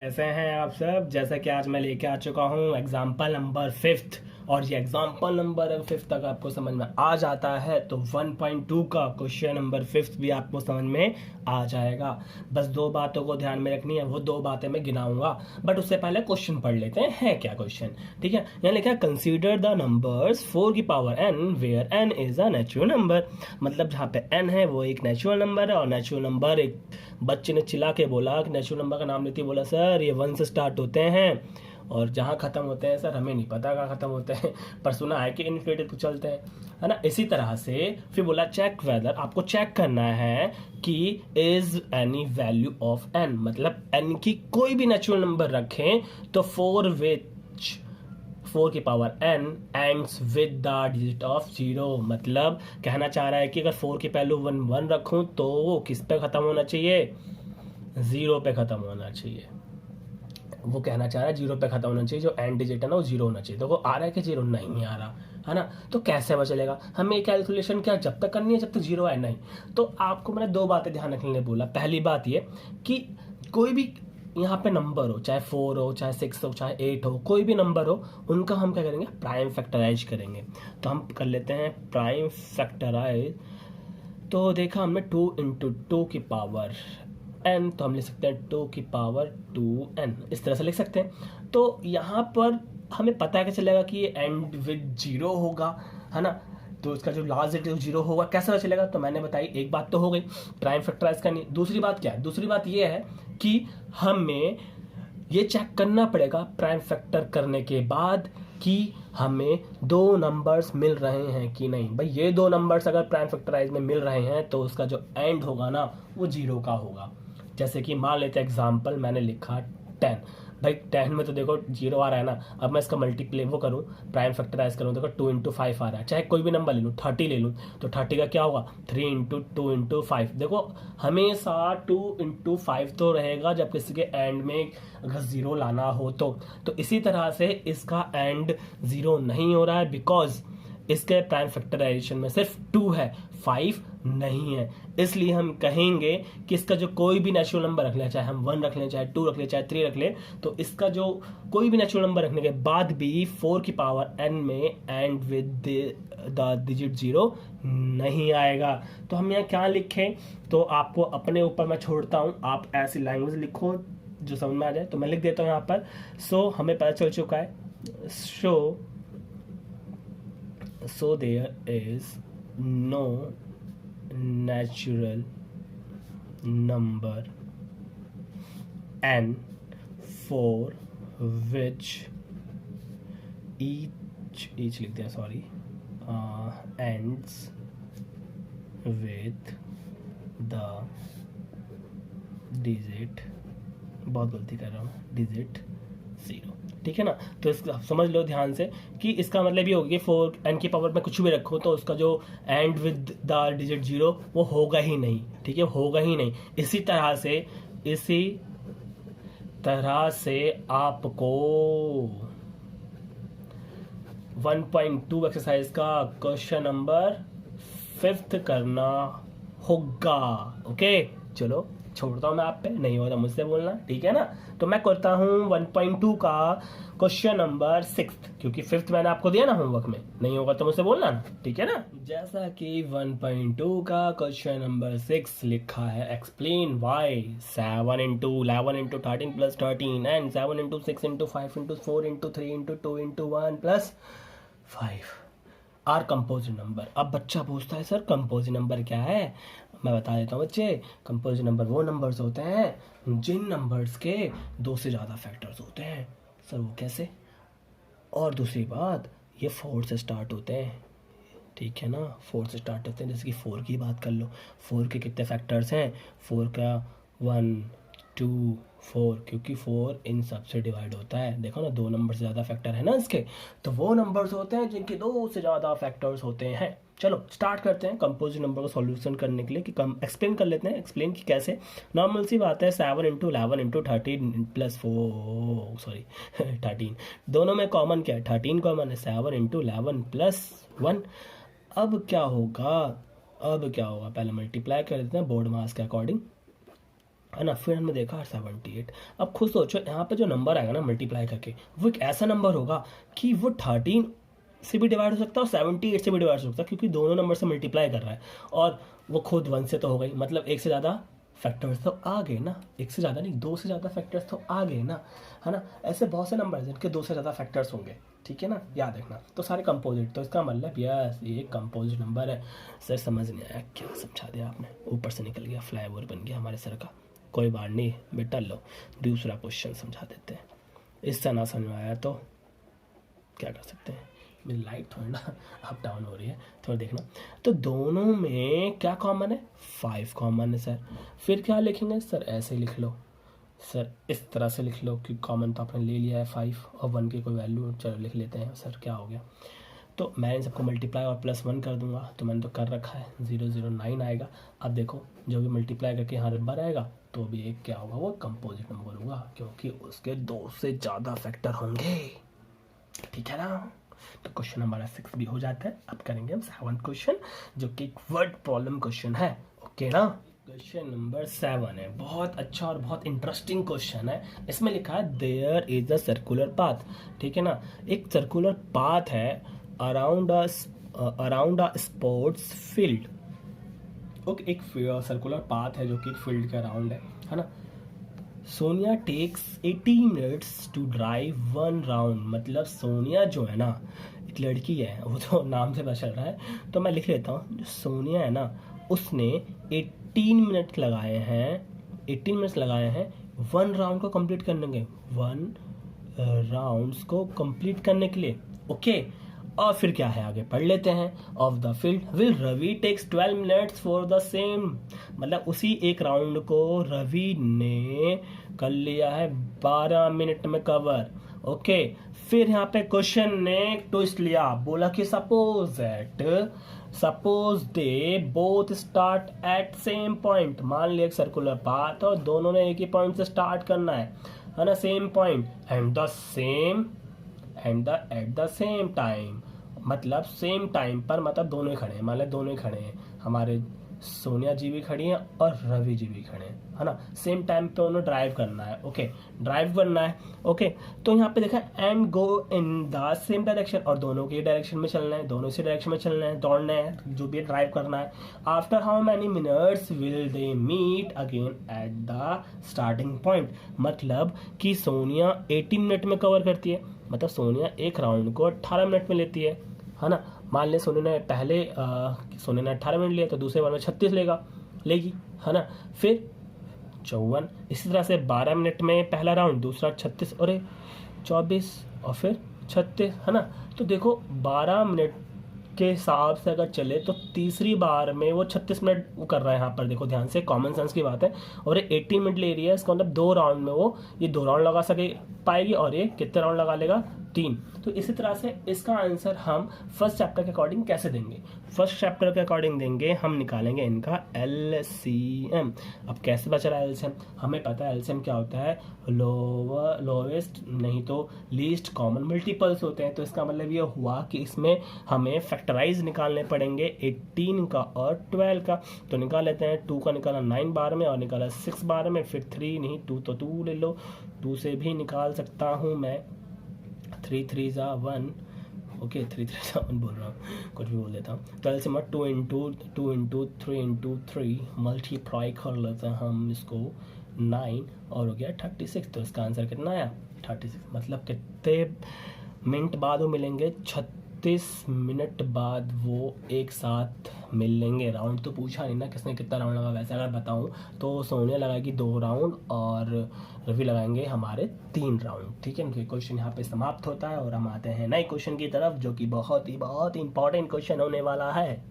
कैसे हैं आप सब। जैसा कि आज मैं लेके आ चुका हूँ एग्जाम्पल नंबर 5th, और ये एग्जाम्पल नंबर 5th तक आपको समझ में आ जाता है तो 1.2 का क्वेश्चन नंबर 5th भी आपको समझ में आ जाएगा। बस दो बातों को ध्यान में रखनी है, वो दो बातें मैं गिनाऊंगा, बट उससे पहले क्वेश्चन पढ़ लेते हैं है क्या क्वेश्चन। ठीक है, यहाँ लिखा है कंसीडर द नंबर्स 4 की power n where n is a natural number. मतलब जहाँ पे n है वो एक नेचुरल नंबर है, और नेचुरल नंबर एक बच्चे ने चिल्ला के बोला कि नेचुरल नंबर का नाम लेते ही बोला सर ये 1 से स्टार्ट होते हैं और जहाँ ख़त्म होते हैं सर हमें नहीं पता कहाँ ख़त्म होते हैं, पर सुना है कि इन्फिनिटी पे चलते हैं, है ना। इसी तरह से फिर बोला चेक वेदर, आपको चेक करना है कि is any value of n, मतलब n की कोई भी नेचुरल नंबर रखें तो 4 की power n ends with the digit of 0। मतलब कहना चाह रहा है कि अगर 4 की पहलू 1 रखूं तो वो किस पे ख़त्म होना चाहिए, 0 पे ख़त्म होना चाहिए। वो कहना चाह रहा है 0 पे खत्म होना चाहिए, जो एंड डिजिट है ना वो 0 होना चाहिए। तो वो आ रहा है कि 0 नहीं आ रहा है ना, तो कैसे पता चलेगा हमें कैलकुलेशन क्या जब तक करनी है जब तक 0 है नहीं। तो आपको मैंने दो बातें ध्यान रखने के लिए बोला। पहली बात ये कि कोई भी यहाँ पे नंबर हो, चाहे 4 हो, चाहे 6 हो, चाहे 8 हो, कोई भी नंबर हो, उनका हम क्या करेंगे, प्राइम फैक्टराइज करेंगे। तो हम कर लेते हैं प्राइम फैक्टराइज। तो देखा हमने 2 इंटू 2 की पावर n, तो हम लिख सकते हैं 2 की पावर 2n, इस तरह से लिख सकते हैं। तो यहाँ पर हमें पता है चलेगा कि ये एंड विद 0 होगा, है ना। तो इसका जो लास्ट डिजिट है 0 होगा, कैसे पता चलेगा, तो मैंने बताई एक बात तो हो गई प्राइम फैक्टराइज करनी। दूसरी बात क्या है, दूसरी बात ये है कि हमें ये चेक करना पड़ेगा प्राइम फैक्टर करने के बाद कि हमें दो नंबर्स मिल रहे हैं कि नहीं। भाई ये दो नंबर्स अगर प्राइम फैक्टराइज में मिल रहे हैं तो उसका जो एंड होगा ना वो 0 का होगा। जैसे कि मान लेते हैं एग्जाम्पल मैंने लिखा 10, भाई 10 में तो देखो 0 आ रहा है ना। अब मैं इसका मल्टीप्ले वो करूँ, प्राइम फैक्टराइज करूँ, देखो 2 इंटू 5 आ रहा है। चाहे कोई भी नंबर ले लूँ, 30 ले लूँ, तो 30 का क्या होगा 3 इंटू 2 इंटू 5। देखो हमेशा 2 इंटू 5 तो रहेगा जब किसी के एंड में अगर 0 लाना हो तो इसी तरह से इसका एंड 0 नहीं हो रहा है बिकॉज इसके प्राइम फैक्टराइजेशन में सिर्फ 2 है, 5 नहीं है। इसलिए हम कहेंगे कि इसका जो कोई भी नेचुरल नंबर रख लें, चाहे हम 1 रख लें, चाहे 2 रख लें, चाहे 3 रख लें, तो इसका जो कोई भी नेचुरल नंबर रखने के बाद भी 4 की पावर n में एंड विद द डिजिट 0 नहीं आएगा। तो हम यहाँ क्या लिखें, तो आपको अपने ऊपर मैं छोड़ता हूँ, आप ऐसी लैंग्वेज लिखो जो समझ में आ जाए। तो मैं लिख देता हूँ यहाँ पर। सो हमें पता चल चुका है, so there is no natural number n for which each लिखते हैं sorry ends with the digit, बहुत गलती कर रहा हूँ, डिजिट 0। ठीक है ना। तो इसका समझ लो ध्यान से कि इसका मतलब ये होगा कि 4 n की पावर में कुछ भी रखो तो उसका जो एंड विद द डिजिट 0 वो होगा ही नहीं। ठीक है, होगा ही नहीं। इसी तरह से आपको 1.2 एक्सरसाइज का क्वेश्चन नंबर 5th करना होगा। ओके चलो छोड़ता हूँ मैं आप पे, नहीं होता मुझसे बोलना, ठीक है ना। तो मैं करता हूँ 1.2 का क्वेश्चन नंबर 6th, क्योंकि 5th मैंने आपको दिया ना होमवर्क में, नहीं होगा तो मुझसे बोलना ना, ठीक है ना। जैसा कि 1.2 का क्वेश्चन नंबर 6 लिखा है, explain why 7 into 11 into 13 plus 13 and 7 into 6 into 5 into 4 into 3 into 2 into 1 plus 5 are composite number. अब बच्चा पूछता है सर कंपोजिट नंबर क्या है। मैं बता देता हूँ बच्चे, कंपोजिट नंबर वो नंबर्स होते हैं जिन नंबर्स के 2 से ज़्यादा फैक्टर्स होते हैं। सर वो कैसे, और दूसरी बात ये 4 से स्टार्ट होते हैं, ठीक है ना, 4 से स्टार्ट होते हैं। जैसे कि 4 की बात कर लो, 4 के कितने फैक्टर्स हैं, 4 का 1 2 4, क्योंकि 4 इन सब से डिवाइड होता है। देखो ना 2 नंबर से ज़्यादा फैक्टर है ना इसके, तो वो नंबर्स होते हैं जिनके 2 से ज़्यादा फैक्टर्स होते हैं। चलो स्टार्ट करते हैं कंपोजिट नंबर को सॉल्यूशन करने के लिए कि एक्सप्लेन कर लेते हैं, एक्सप्लेन कि कैसे। नॉर्मल सी बात है, 7 इंटू 11 इंटू 13 प्लस 4 सॉरी 13, दोनों में कॉमन क्या है, 13 कॉमन है, 7 इंटू 11 प्लस 1। अब क्या होगा, पहले मल्टीप्लाई कर देते हैं बोर्ड मास के अकॉर्डिंग। है ना। फिर हमने देखा 78। अब खुद सोचो यहाँ पे जो नंबर आएगा ना मल्टीप्लाई करके, वो एक ऐसा नंबर होगा कि वो 13 से भी डिवाइड हो सकता है और 78 से भी डिवाइड हो सकता है, क्योंकि दोनों नंबर से मल्टीप्लाई कर रहा है। और वो खुद 1 से तो हो गई, मतलब एक से ज़्यादा फैक्टर्स तो आ गए ना, एक से ज़्यादा नहीं, 2 से ज़्यादा फैक्टर्स तो आ गए ना, है ना। ऐसे बहुत से नंबर हैं जिनके 2 से ज़्यादा फैक्टर्स होंगे, ठीक है ना, याद रखना। तो सारे कंपोजिट, तो इसका मतलब यस ये एक कंपोजिट नंबर है। सर समझ नहीं आया, क्या समझा दिया आपने, ऊपर से निकल गया, फ्लाईओवर बन गया हमारे सर का। कोई बात नहीं बेटा, लो दूसरा क्वेश्चन समझा देते हैं। इससे ना समझ में आया तो क्या कर सकते हैं, मेरी लाइट थोड़ी ना अप डाउन हो रही है, थोड़ा देखना। तो दोनों में क्या कॉमन है, 5 कॉमन है सर। फिर क्या लिखेंगे सर, ऐसे ही लिख लो सर, इस तरह से लिख लो कि कॉमन तो आपने ले लिया है 5 और 1 की कोई वैल्यू, चलो लिख लेते हैं सर क्या हो गया। तो मैं इन सबको मल्टीप्लाई और +1 कर दूंगा, तो मैंने तो कर रखा है, 009 आएगा। अब देखो जो भी मल्टीप्लाई करके यहाँ नंबर आएगा तो भी एक क्या होगा, वो कंपोजिट नंबर होगा, क्योंकि उसके 2 से ज़्यादा फैक्टर होंगे, ठीक है ना। तो क्वेश्चन हमारा 6 भी हो जाता है। अब करेंगे हम 7 क्वेश्चन, जो कि एक वर्ड प्रॉब्लम क्वेश्चन है, ओके ना। क्वेश्चन नंबर 7 है, बहुत अच्छा और बहुत इंटरेस्टिंग क्वेश्चन है। इसमें लिखा है there is a circular path, ठीक है ना। एक सर्कुलर पाथ है around a sports field. Okay, एक सर्कुलर पाथ है जो कि एक फील्ड के अराउंड है ना। Sonia takes 80 minutes to drive 1 round, मतलब सोनिया जो है ना, एक लड़की है, वो तो नाम से पता चल रहा है, तो मैं लिख लेता हूँ। जो सोनिया है ना, उसने 18 मिनट लगाए हैं 1 राउंड को कंप्लीट करने के, 1 राउंड्स को कंप्लीट करने के लिए, ओके। और फिर क्या है, आगे पढ़ लेते हैं। Of the field will Ravi takes 12 minutes for the same, मतलब उसी एक राउंड को रवि ने कर लिया है 12 मिनट में कवर, ओके। फिर यहाँ पे क्वेश्चन ने ट्विस्ट लिया, बोला कि suppose they both start at same point. मान लिया एक सर्कुलर पाथ और दोनों ने एक ही पॉइंट से स्टार्ट करना है ना, same point, at the same time, मतलब सेम टाइम पर, मतलब दोनों ही खड़े हैं, मान लें दोनों ही खड़े हैं, हमारे सोनिया जी भी खड़ी हैं और रवि जी भी खड़े हैं, है ना। सेम टाइम पे उन्हें ड्राइव करना है, ओके, ड्राइव करना है, ओके। तो यहाँ पे देखा and go in the same direction, और दोनों के डायरेक्शन में चलना है, दोनों इसी डायरेक्शन में चलना है, दौड़ना है, जो भी ड्राइव करना है। After how many minutes will they meet again at the starting point, मतलब कि सोनिया 80 मिनट में कवर करती है, मतलब सोनिया एक राउंड को 18 मिनट में लेती है ना। मान ले सोनिया ने 18 मिनट लिया, तो दूसरे बार में 36 लेगी, है ना। फिर 54, इसी तरह से 12 मिनट में पहला राउंड, दूसरा 36 और 24 और फिर 36, है ना। तो देखो 12 मिनट के हिसाब से अगर चले तो तीसरी बार में वो 36 मिनट वो कर रहा है, यहाँ पर देखो ध्यान से, कॉमन सेंस की बात है, और ये 80 मिनट ले रही है, इसका मतलब 2 राउंड में वो ये 2 राउंड लगा पाएगी, और ये कितने राउंड लगा लेगा, 3। तो इसी तरह से इसका आंसर हम फर्स्ट चैप्टर के अकॉर्डिंग कैसे देंगे, फर्स्ट चैप्टर के अकॉर्डिंग देंगे, हम निकालेंगे इनका LCM। अब कैसे बचा रहा है LCM, हमें पता है LCM क्या होता है, लोवेस्ट नहीं तो लीस्ट कॉमन मल्टीपल्स होते हैं। तो इसका मतलब ये हुआ कि इसमें हमें फैक्टराइज निकालने पड़ेंगे 18 का और 12 का। तो निकाल लेते हैं, 2 का निकाला 9 बार में और निकाला 6 बार में, फिर 3 नहीं 2 तो 2 ले लो, 2 से भी निकाल सकता हूँ मैं, 3 3 ज़ा 1, ओके 3 3 ज़ा 1 बोल रहा हूँ, कुछ भी बोल देता हूँ। तो ऐसे मत 2 इंटू 3 मल्टीप्लाई कर लेते हैं हम इसको, 9 और हो गया 36। तो इसका आंसर कितना आया, 36। मतलब कितने मिनट बाद वो मिलेंगे, 36 मिनट बाद वो एक साथ मिल लेंगे। राउंड तो पूछा नहीं ना किसने कितना राउंड लगा, वैसे अगर बताऊं तो सोनिया लगाएगी 2 राउंड और रवि लगाएंगे हमारे 3 राउंड, ठीक है। क्वेश्चन यहाँ पे समाप्त होता है और हम आते हैं नए क्वेश्चन की तरफ, जो कि बहुत ही इंपॉर्टेंट क्वेश्चन होने वाला है।